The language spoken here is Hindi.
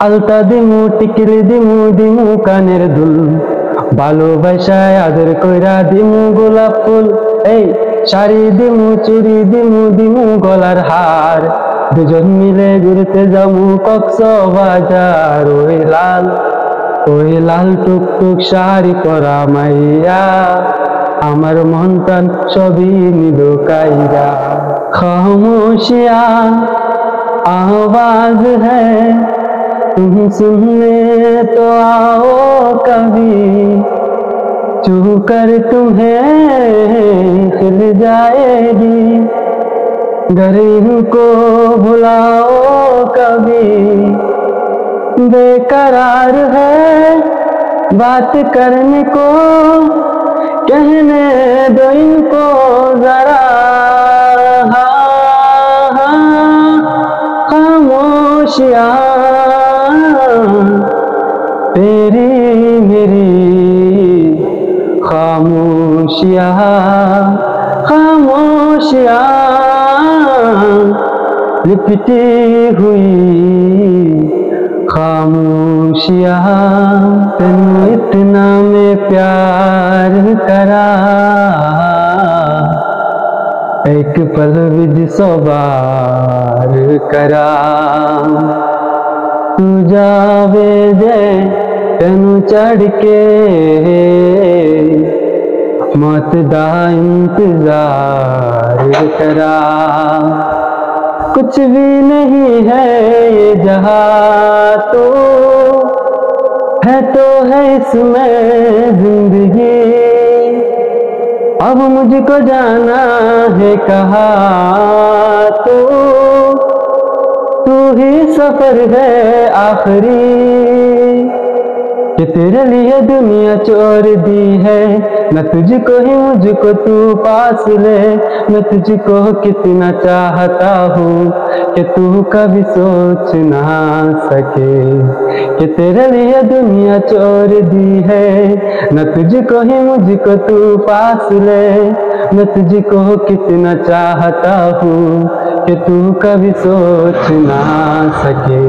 আলতা দিমু টিকিলি দিমু দিমু কানের দুল, ভালোবাসায় আদর কইরা দিমু গোলাপ ফুল। এই শাড়ি দিমু চুড়ি দিমু দিমু গলার হার, দুজন মিলে ঘুরতে যামু কক্সবাজার। ওই লাল টুকটুক শাড়ি পরা মাইয়া আমার মন প্রাণ সবই নিল কাইরা। খামোশিয়া आवाज है तुम सुनने तो आओ कभी, छू कर तुम्हें खिल जाएगी, घर को भुलाओ कभी। बेकरार है बात करने को, कहने दो इनको जरा। खामोशियाँ तेरी मेरी खामोशियाँ, खामोशियाँ लिपटी हुई खामोशियाँ। तेनू इतना मैं प्यार करा, एक पल विच सौ बार करा। तू जावे जे तेनू चढ़ के मौत दा इंतजार करा। कुछ भी नहीं है ये जहां तो है इसमें जिंदगी। अब मुझको जाना है कहाँ, तू ही सफर है आखिरी। कि तेरे लिए दुनिया छोड़ दी है, न तुझको ही मुझको तू पास ले। मैं तुझको कितना चाहता हूँ कि तू कभी सोच ना सके। कि तेरे लिए दुनिया छोड़ दी है, न तुझको ही मुझको तू पास ले। मैं तुझको कितना चाहता हूँ कि तू कभी सोच ना सके।